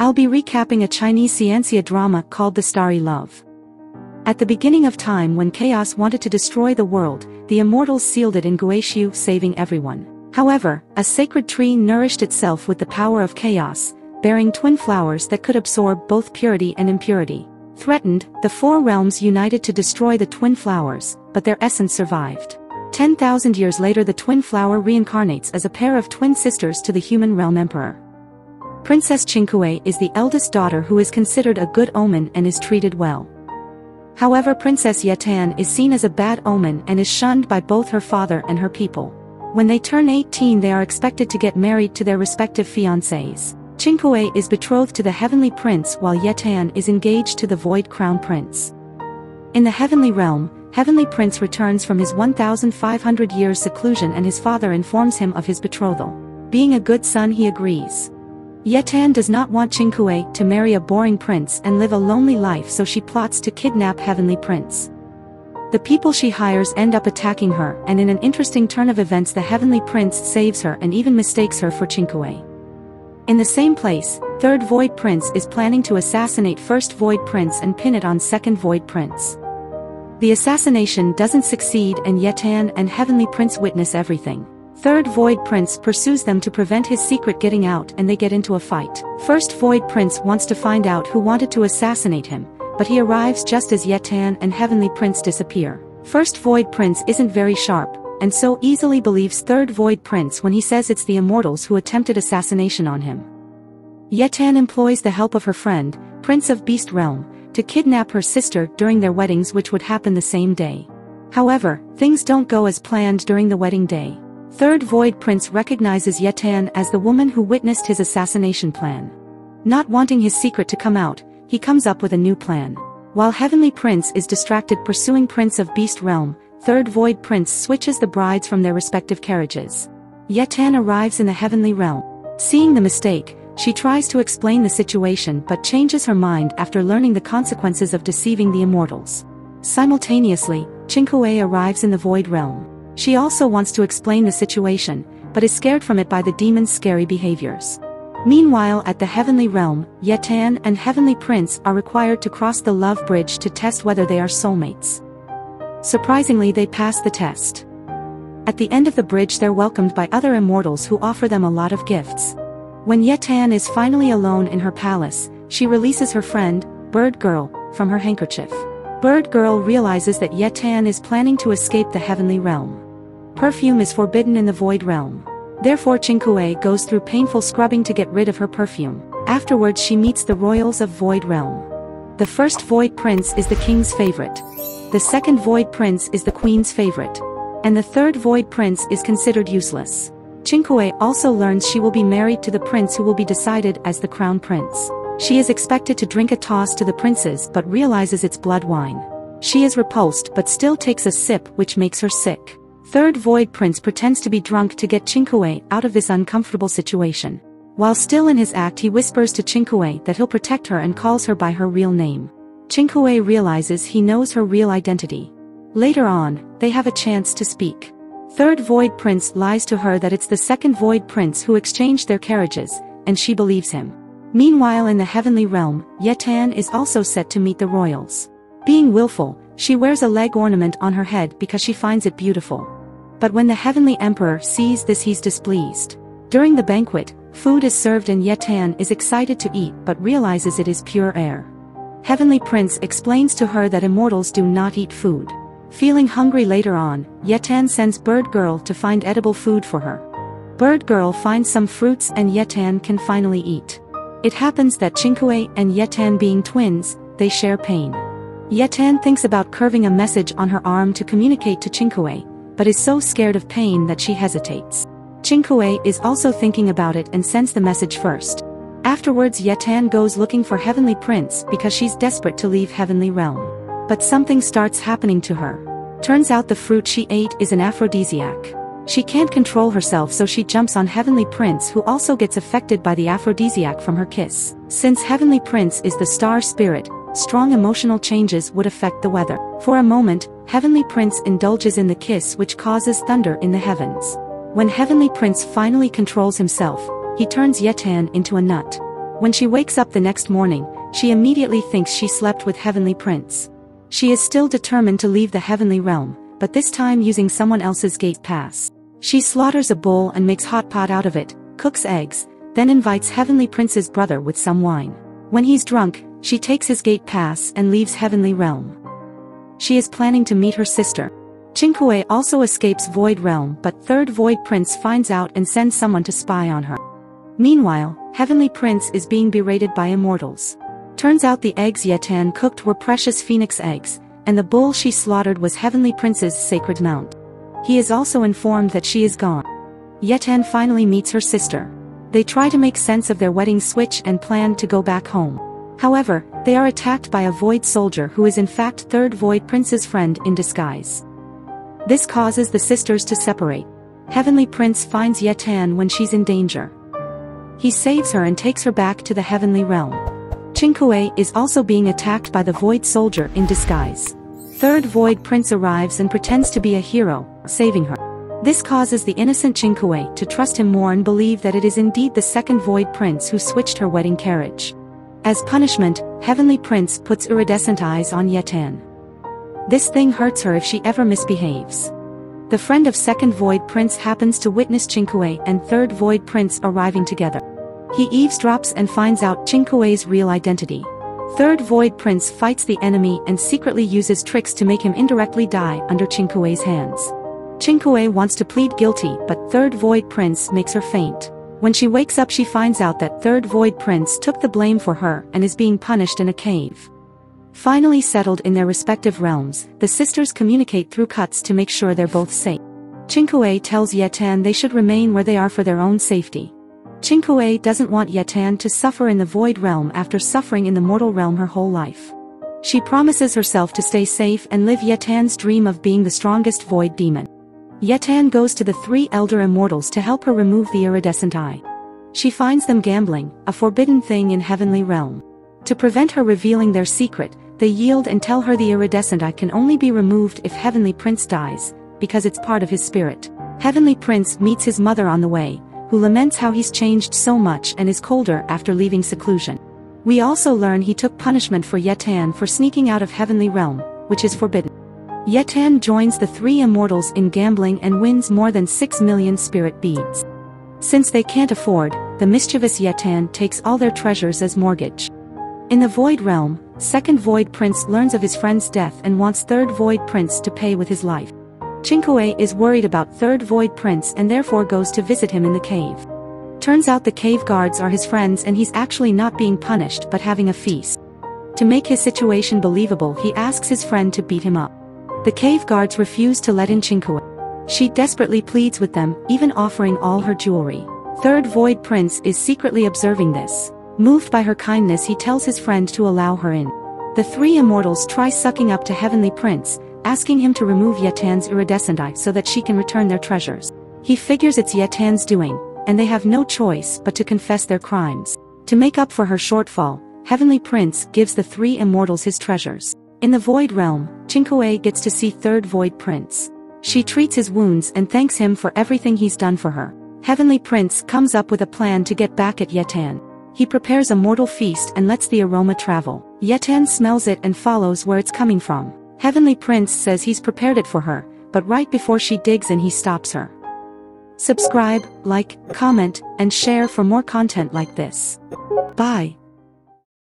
I'll be recapping a Chinese Xianxia drama called The Starry Love. At the beginning of time, when chaos wanted to destroy the world, the immortals sealed it in Guishu, saving everyone. However, a sacred tree nourished itself with the power of chaos, bearing twin flowers that could absorb both purity and impurity. Threatened, the four realms united to destroy the twin flowers, but their essence survived. 10,000 years later, the twin flower reincarnates as a pair of twin sisters to the human realm emperor. Princess Qingque is the eldest daughter, who is considered a good omen and is treated well. However, Princess Yetan is seen as a bad omen and is shunned by both her father and her people. When they turn 18, they are expected to get married to their respective fiancés. Qingque is betrothed to the Heavenly Prince, while Yetan is engaged to the Void Crown Prince. In the Heavenly Realm, Heavenly Prince returns from his 1,500 years seclusion and his father informs him of his betrothal. Being a good son, he agrees. Yetan does not want Qingque to marry a boring prince and live a lonely life, so she plots to kidnap Heavenly Prince. The people she hires end up attacking her, and in an interesting turn of events, the Heavenly Prince saves her and even mistakes her for Qingque. In the same place, Third Void Prince is planning to assassinate First Void Prince and pin it on Second Void Prince. The assassination doesn't succeed, and Yetan and Heavenly Prince witness everything. Third Void Prince pursues them to prevent his secret getting out, and they get into a fight. First Void Prince wants to find out who wanted to assassinate him, but he arrives just as Yetan and Heavenly Prince disappear. First Void Prince isn't very sharp, and so easily believes Third Void Prince when he says it's the immortals who attempted assassination on him. Yetan employs the help of her friend, Prince of Beast Realm, to kidnap her sister during their weddings, which would happen the same day. However, things don't go as planned during the wedding day. Third Void Prince recognizes Yetan as the woman who witnessed his assassination plan. Not wanting his secret to come out, he comes up with a new plan. While Heavenly Prince is distracted pursuing Prince of Beast Realm, Third Void Prince switches the brides from their respective carriages. Yetan arrives in the Heavenly Realm. Seeing the mistake, she tries to explain the situation but changes her mind after learning the consequences of deceiving the immortals. Simultaneously, Qingque arrives in the Void Realm. She also wants to explain the situation, but is scared from it by the demon's scary behaviors. Meanwhile, at the Heavenly Realm, Yetan and Heavenly Prince are required to cross the love bridge to test whether they are soulmates. Surprisingly, they pass the test. At the end of the bridge, they're welcomed by other immortals who offer them a lot of gifts. When Yetan is finally alone in her palace, she releases her friend, Bird Girl, from her handkerchief. Bird Girl realizes that Yetan is planning to escape the Heavenly Realm. Perfume is forbidden in the Void Realm. Therefore, Qingque goes through painful scrubbing to get rid of her perfume. Afterwards, she meets the royals of Void Realm. The first Void Prince is the king's favorite. The second Void Prince is the queen's favorite. And the third Void Prince is considered useless. Qingque also learns she will be married to the prince who will be decided as the crown prince. She is expected to drink a toss to the princes but realizes it's blood wine. She is repulsed but still takes a sip, which makes her sick. Third Void Prince pretends to be drunk to get Qingque out of this uncomfortable situation. While still in his act, he whispers to Qingque that he'll protect her and calls her by her real name. Qingque realizes he knows her real identity. Later on, they have a chance to speak. Third Void Prince lies to her that it's the second Void Prince who exchanged their carriages, and she believes him. Meanwhile, in the Heavenly Realm, Yetan is also set to meet the royals. Being willful, she wears a leg ornament on her head because she finds it beautiful. But when the Heavenly Emperor sees this, he's displeased. During the banquet, food is served and Yetan is excited to eat but realizes it is pure air. Heavenly Prince explains to her that immortals do not eat food. Feeling hungry later on, Yetan sends Bird Girl to find edible food for her. Bird Girl finds some fruits and Yetan can finally eat. It happens that Qingque and Yetan, being twins, they share pain. Yetan thinks about curving a message on her arm to communicate to Qingque, but is so scared of pain that she hesitates. Qingque is also thinking about it and sends the message first. Afterwards, Yetan goes looking for Heavenly Prince because she's desperate to leave Heavenly Realm. But something starts happening to her. Turns out the fruit she ate is an aphrodisiac. She can't control herself, so she jumps on Heavenly Prince, who also gets affected by the aphrodisiac from her kiss. Since Heavenly Prince is the star spirit, strong emotional changes would affect the weather. For a moment, Heavenly Prince indulges in the kiss, which causes thunder in the heavens. When Heavenly Prince finally controls himself, he turns Yetan into a nut. When she wakes up the next morning, she immediately thinks she slept with Heavenly Prince. She is still determined to leave the heavenly realm, but this time using someone else's gate pass. She slaughters a bull and makes hot pot out of it, cooks eggs, then invites Heavenly Prince's brother with some wine. When he's drunk, she takes his gate pass and leaves heavenly realm. She is planning to meet her sister. Qingque also escapes Void Realm, but third Void Prince finds out and sends someone to spy on her. Meanwhile, Heavenly Prince is being berated by immortals. Turns out the eggs Yetan cooked were precious phoenix eggs, and the bull she slaughtered was Heavenly Prince's sacred mount. He is also informed that she is gone. Yetan finally meets her sister. They try to make sense of their wedding switch and plan to go back home. However, they are attacked by a Void Soldier who is in fact third Void Prince's friend in disguise. This causes the sisters to separate. Heavenly Prince finds Yetan when she's in danger. He saves her and takes her back to the heavenly realm. Qingque is also being attacked by the Void Soldier in disguise. Third Void Prince arrives and pretends to be a hero, saving her. This causes the innocent Qingque to trust him more and believe that it is indeed the second Void Prince who switched her wedding carriage. As punishment, Heavenly Prince puts iridescent eyes on Yetan. This thing hurts her if she ever misbehaves. The friend of second Void Prince happens to witness Qingque and third Void Prince arriving together. He eavesdrops and finds out Qingque's real identity. Third Void Prince fights the enemy and secretly uses tricks to make him indirectly die under Qingque's hands. Qingque wants to plead guilty, but third Void Prince makes her faint. When she wakes up she finds out that third Void Prince took the blame for her and is being punished in a cave. Finally settled in their respective realms, the sisters communicate through cuts to make sure they're both safe. Qingque tells Yetan they should remain where they are for their own safety. Qingque doesn't want Yetan to suffer in the Void Realm after suffering in the mortal realm her whole life. She promises herself to stay safe and live Yetan's dream of being the strongest Void Demon. Yetan goes to the three Elder Immortals to help her remove the iridescent eye. She finds them gambling, a forbidden thing in Heavenly Realm. To prevent her revealing their secret, they yield and tell her the iridescent eye can only be removed if Heavenly Prince dies, because it's part of his spirit. Heavenly Prince meets his mother on the way, who laments how he's changed so much and is colder after leaving seclusion. We also learn he took punishment for Yetan for sneaking out of Heavenly Realm, which is forbidden. Yetan joins the three immortals in gambling and wins more than 6 million spirit beads. Since they can't afford, the mischievous Yetan takes all their treasures as mortgage. In the Void Realm, second Void Prince learns of his friend's death and wants third Void Prince to pay with his life. Qingque is worried about third Void Prince and therefore goes to visit him in the cave. Turns out the cave guards are his friends and he's actually not being punished but having a feast. To make his situation believable he asks his friend to beat him up. The cave guards refuse to let in Qingque. She desperately pleads with them, even offering all her jewelry. Third Void Prince is secretly observing this. Moved by her kindness he tells his friend to allow her in. The three immortals try sucking up to Heavenly Prince, asking him to remove Yetan's iridescent eye so that she can return their treasures. He figures it's Yetan's doing, and they have no choice but to confess their crimes. To make up for her shortfall, Heavenly Prince gives the three immortals his treasures. In the Void Realm, Qingque gets to see third Void Prince. She treats his wounds and thanks him for everything he's done for her. Heavenly Prince comes up with a plan to get back at Yetan. He prepares a mortal feast and lets the aroma travel. Yetan smells it and follows where it's coming from. Heavenly Prince says he's prepared it for her, but right before she digs in he stops her. Subscribe, like, comment, and share for more content like this. Bye.